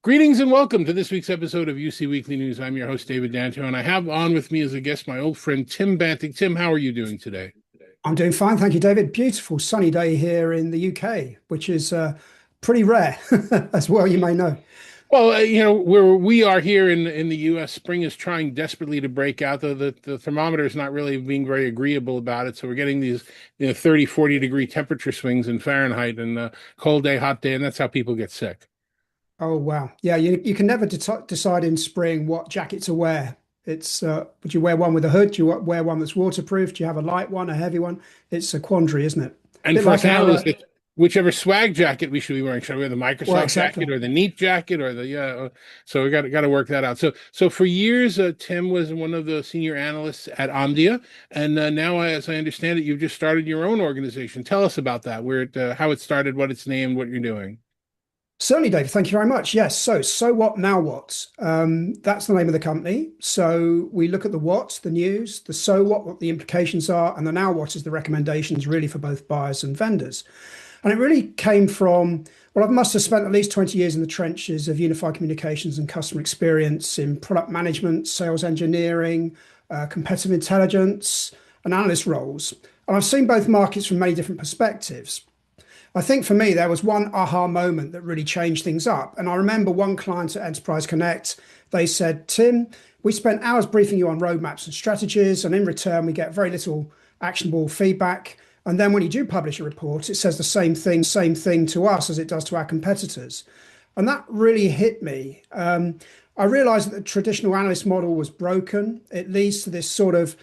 Greetings and welcome to this week's episode of UC Weekly News. I'm your host, David Danto, and I have on with me as a guest my old friend, Tim Banting. Tim, how are you doing today? I'm doing fine, thank you, David. Beautiful sunny day here in the UK, which is pretty rare, as well, you may know. Well, where we are here in the U.S., spring is trying desperately to break out. The thermometer is not really being very agreeable about it. So we're getting these 30, 40 degree temperature swings in Fahrenheit and cold day, hot day, and that's how people get sick. Oh, wow. Yeah, you can never decide in spring what jacket to wear. Would you wear one with a hood? Do you wear one that's waterproof? Do you have a light one, a heavy one? It's a quandary, isn't it? And Bit for like us our, analysts, it's whichever swag jacket we should be wearing. Should I wear the well, Microsoft jacket exactly. or the Neat jacket or the yeah? So we got to work that out. So for years, Tim was one of the senior analysts at Omdia, and now, as I understand it, you've just started your own organization. Tell us about that. How it started, what it's named, what you're doing. Certainly, Dave. Thank you very much. Yes. So what now what? That's the name of the company. So we look at the what, the news, the so what the implications are, and the now what is the recommendations really for both buyers and vendors. And it really came from, well, I must have spent at least 20 years in the trenches of unified communications and customer experience in product management, sales engineering, competitive intelligence, and analyst roles. And I've seen both markets from many different perspectives. I think for me, there was one aha moment that really changed things up. And I remember one client at Enterprise Connect, they said, Tim, we spent hours briefing you on roadmaps and strategies, and in return, we get very little actionable feedback. And then when you do publish a report, it says the same thing to us as it does to our competitors. And that really hit me. I realized that the traditional analyst model was broken. It leads to this sort of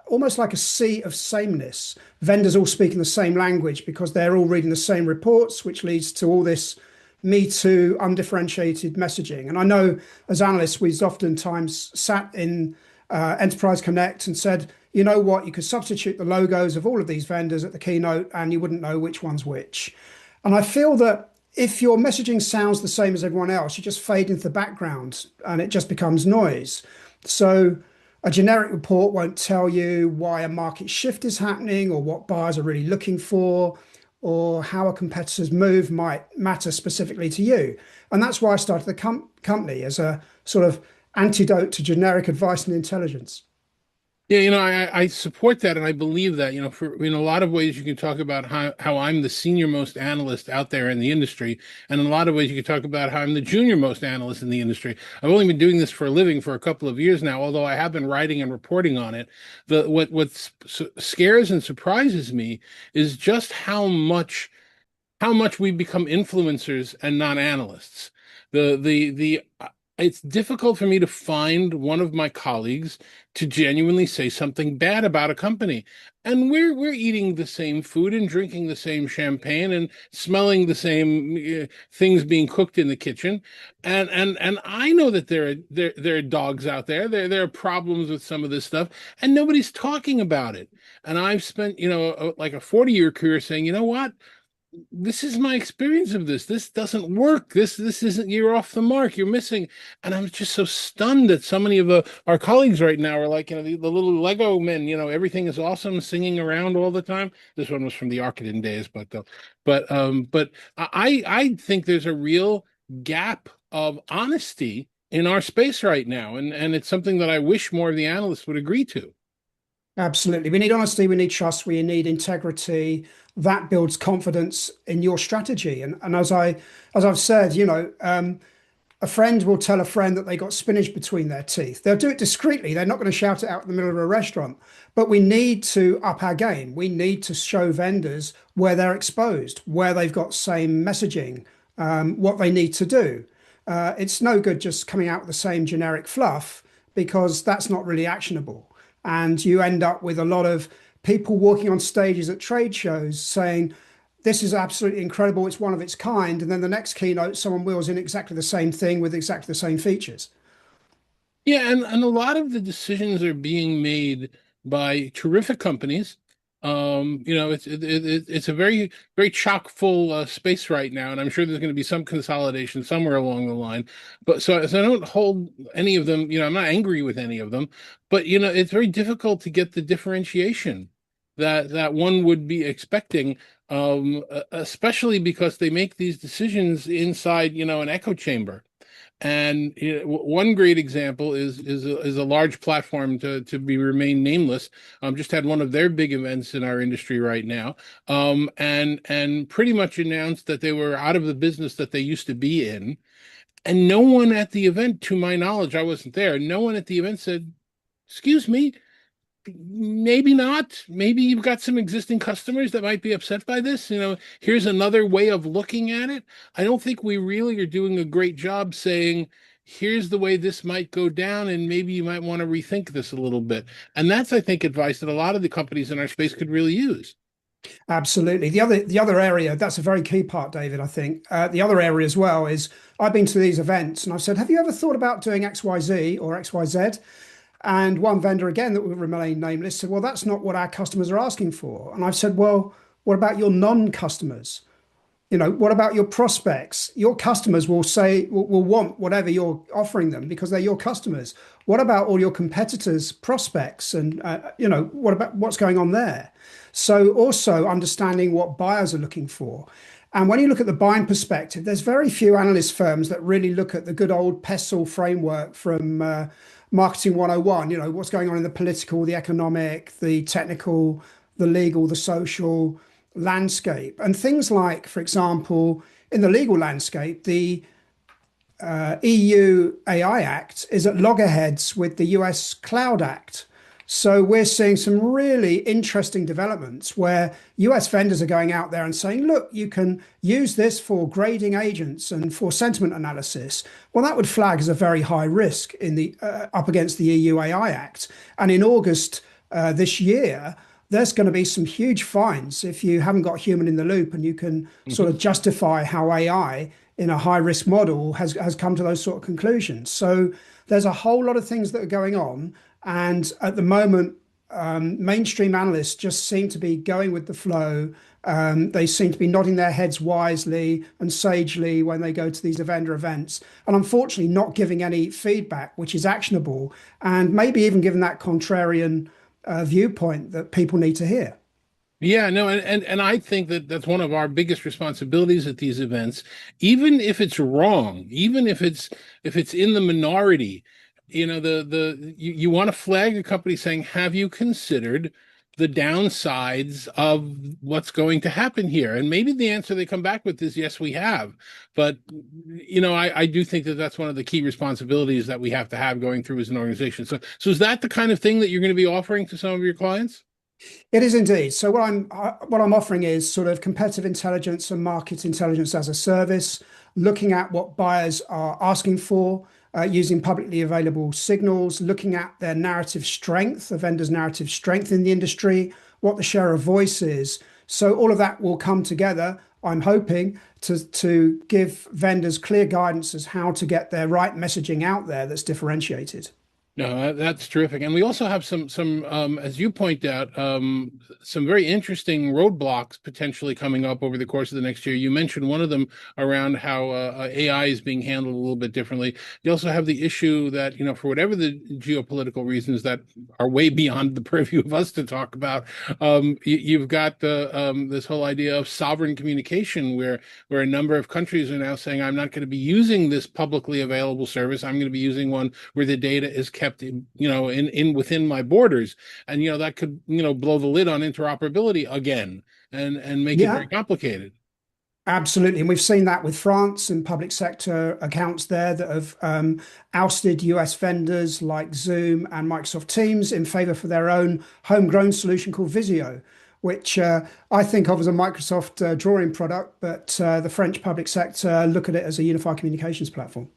almost like a sea of sameness. Vendors all speaking the same language because they're all reading the same reports, which leads to all this me too undifferentiated messaging. And I know as analysts, we've oftentimes sat in Enterprise Connect and said, you know what, you could substitute the logos of all of these vendors at the keynote and you wouldn't know which one's which. And I feel that if your messaging sounds the same as everyone else, you just fade into the background and it just becomes noise. So a generic report won't tell you why a market shift is happening or what buyers are really looking for or how a competitor's move might matter specifically to you. And that's why I started the company as a sort of antidote to generic advice and intelligence. Yeah, I support that and I believe that, for in a lot of ways you can talk about how I'm the senior most analyst out there in the industry. And in a lot of ways you can talk about how I'm the junior most analyst in the industry. I've only been doing this for a living for a couple of years now, although I have been writing and reporting on it. What scares and surprises me is just how much we've become influencers and not analysts. The It's difficult for me to find one of my colleagues to genuinely say something bad about a company. And we're eating the same food and drinking the same champagne and smelling the same things being cooked in the kitchen. And I know that there are dogs out there. There are problems with some of this stuff, and nobody's talking about it. And I've spent, like a 40-year career saying, you know what? This is my experience of this. This doesn't work. This isn't, you're off the mark. You're missing. And I'm just so stunned that so many of our colleagues right now are like, the little Lego men, everything is awesome, singing around all the time. This one was from the Arcadian days, but I think there's a real gap of honesty in our space right now. And it's something that I wish more of the analysts would agree to. Absolutely. We need honesty, we need trust, we need integrity. That builds confidence in your strategy. And as I've said, a friend will tell a friend that they got spinach between their teeth. They'll do it discreetly. They're not going to shout it out in the middle of a restaurant. But we need to up our game. We need to show vendors where they're exposed, where they've got same messaging, what they need to do. It's no good just coming out with the same generic fluff because that's not really actionable. And you end up with a lot of people walking on stages at trade shows saying, this is absolutely incredible. It's one of its kind. And then the next keynote, someone wheels in exactly the same thing with exactly the same features. Yeah, and a lot of the decisions are being made by terrific companies. It's a very very chock full space right now, and I'm sure there's going to be some consolidation somewhere along the line. But so I don't hold any of them. I'm not angry with any of them, but it's very difficult to get the differentiation that one would be expecting, especially because they make these decisions inside an echo chamber. And one great example is a large platform to be remain nameless. Just had one of their big events in our industry right now, and pretty much announced that they were out of the business that they used to be in. And no one at the event, to my knowledge, I wasn't there. No one at the event said, "Excuse me, maybe not. Maybe you've got some existing customers that might be upset by this. Here's another way of looking at it." I don't think we really are doing a great job saying, here's the way this might go down, and maybe you might want to rethink this a little bit. And that's, I think, advice that a lot of the companies in our space could really use. Absolutely. The other area, that's a very key part, David, I think. The other area as well is I've been to these events and I've said, have you ever thought about doing XYZ or XYZ? And one vendor, again, that will remain nameless, said, well, that's not what our customers are asking for. And I've said, well, what about your non-customers? What about your prospects? Your customers will say, will want whatever you're offering them because they're your customers. What about all your competitors' prospects? And, what about what's going on there? So also understanding what buyers are looking for. And when you look at the buying perspective, there's very few analyst firms that really look at the good old PESTLE framework from Marketing 101, what's going on in the political, the economic, the technical, the legal, the social landscape. And things like, for example, in the legal landscape, the EU AI Act is at loggerheads with the US Cloud Act. So we're seeing some really interesting developments where US vendors are going out there and saying, look, you can use this for grading agents and for sentiment analysis. Well, that would flag as a very high risk in the up against the EU AI Act. And in August this year, there's going to be some huge fines if you haven't got a human in the loop and you can sort of justify how AI in a high risk model has come to those sort of conclusions. So there's a whole lot of things that are going on. And at the moment, mainstream analysts just seem to be going with the flow. They seem to be nodding their heads wisely and sagely when they go to these vendor events, and unfortunately not giving any feedback which is actionable, and maybe even giving that contrarian viewpoint that people need to hear. Yeah, no, and I think that that's one of our biggest responsibilities at these events. Even if it's wrong, even if it's in the minority, you want to flag a company saying, have you considered the downsides of what's going to happen here? And maybe the answer they come back with is yes, we have. But I do think that that's one of the key responsibilities that we have to have going through as an organization. So is that the kind of thing that you're going to be offering to some of your clients? It is indeed. So what I'm offering is sort of competitive intelligence and market intelligence as a service, looking at what buyers are asking for, using publicly available signals, looking at their narrative strength, the vendor's narrative strength in the industry, what the share of voice is. So all of that will come together, I'm hoping, to give vendors clear guidance as how to get their right messaging out there that's differentiated. No, that's terrific. And we also have some as you point out, some very interesting roadblocks potentially coming up over the course of the next year. You mentioned one of them around how AI is being handled a little bit differently. You also have the issue that, for whatever the geopolitical reasons that are way beyond the purview of us to talk about, you've got this whole idea of sovereign communication where a number of countries are now saying, I'm not going to be using this publicly available service. I'm going to be using one where the data is kept in within my borders, and that could blow the lid on interoperability again and make it Yeah, very complicated. absolutely. And we've seen that with France and public sector accounts there that have ousted US vendors like Zoom and Microsoft Teams in favor for their own homegrown solution called Visio, which I think of as a Microsoft drawing product, but the French public sector look at it as a unified communications platform.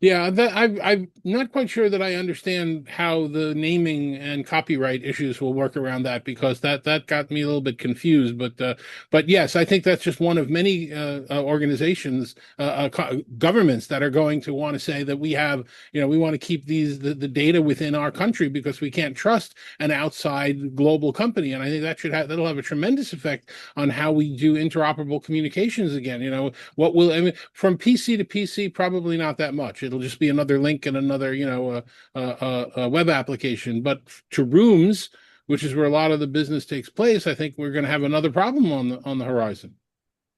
Yeah, I'm not quite sure that I understand how the naming and copyright issues will work around that, because that got me a little bit confused. But yes, I think that's just one of many organizations, governments that are going to want to say that we want to keep the data within our country because we can't trust an outside global company. And I think that'll have a tremendous effect on how we do interoperable communications again. I mean, from PC to PC, probably not that much. It'll just be another link and another, a web application. But to rooms, which is where a lot of the business takes place, I think we're going to have another problem on the horizon.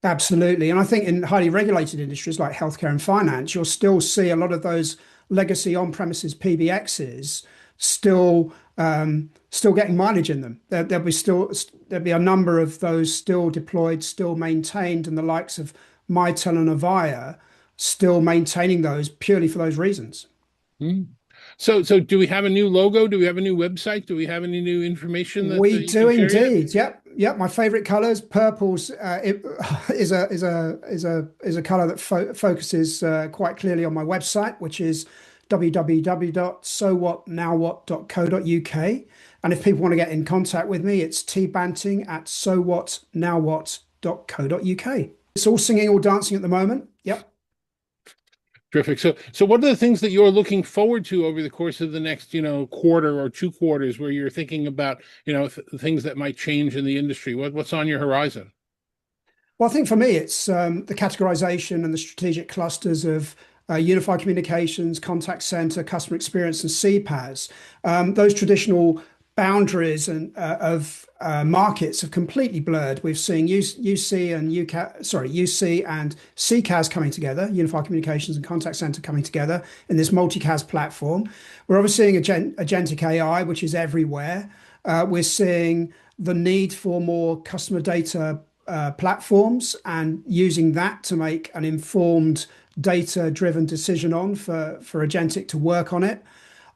Absolutely. And I think in highly regulated industries like healthcare and finance, you'll still see a lot of those legacy on-premises PBXs still getting mileage in them. There'll be a number of those still deployed, still maintained, and the likes of Mitel and Avaya still maintaining those purely for those reasons. Hmm. So do we have a new logo? Do we have a new website? Do we have any new information that We you do can share yet? indeed. Yep, yep. My favorite colors, purples, is a color that focuses quite clearly on my website, which is www.sowhatnowwhat.co.uk. And if people want to get in contact with me, it's tbanting@sowhatnowwhat.co.uk. It's all singing, all dancing at the moment. Yep. Terrific. So what are the things that you're looking forward to over the course of the next, quarter or 2 quarters, where you're thinking about, things that might change in the industry? What's on your horizon? Well, I think for me, it's the categorization and the strategic clusters of unified communications, contact center, customer experience, and CPaaS. Those traditional boundaries of markets have completely blurred. We've seen UC and UC and CCaaS coming together, unified communications and contact center coming together in this multicast platform. We're obviously seeing agentic AI, which is everywhere. We're seeing the need for more customer data platforms and using that to make an informed data-driven decision on for agentic to work on it.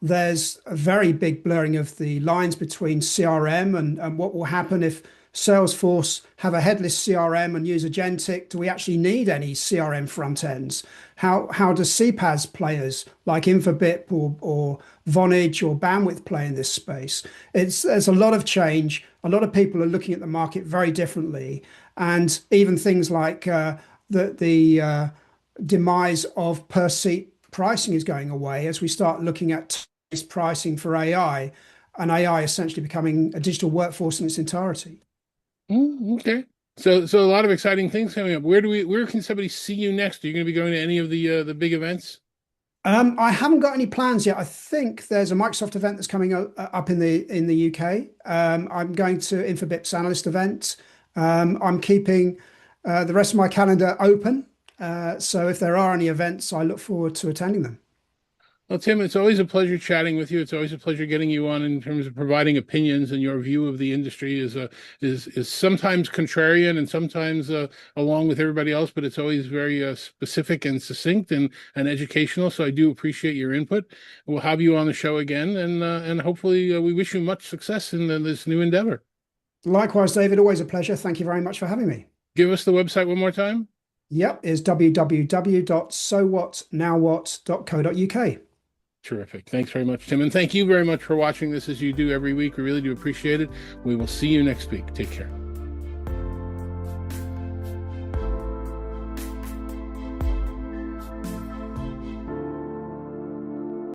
There's a very big blurring of the lines between CRM and what will happen if Salesforce have a headless CRM and use agentic. Do we actually need any CRM front ends? How does CPaaS players like Infobip or Vonage or Bandwidth play in this space? There's a lot of change. A lot of people are looking at the market very differently, and even things like the demise of per seat pricing is going away as we start looking at pricing for AI, and AI essentially becoming a digital workforce in its entirety. Okay. So a lot of exciting things coming up. Where can somebody see you next? Are you going to be going to any of the big events? I haven't got any plans yet. I think there's a Microsoft event that's coming up in the UK. I'm going to Infobip's analyst event. I'm keeping the rest of my calendar open. So if there are any events, I look forward to attending them. Well, Tim, it's always a pleasure chatting with you. It's always a pleasure getting you on in terms of providing opinions, and your view of the industry is sometimes contrarian and sometimes along with everybody else, but it's always very specific and succinct and educational. So I do appreciate your input. We'll have you on the show again, and hopefully we wish you much success in this new endeavor. Likewise, David, always a pleasure. Thank you very much for having me. Give us the website one more time. Yep, is www.sowhatnowwhat.co.uk. Terrific. Thanks very much, Tim. And thank you very much for watching this as you do every week. We really do appreciate it. We will see you next week. Take care.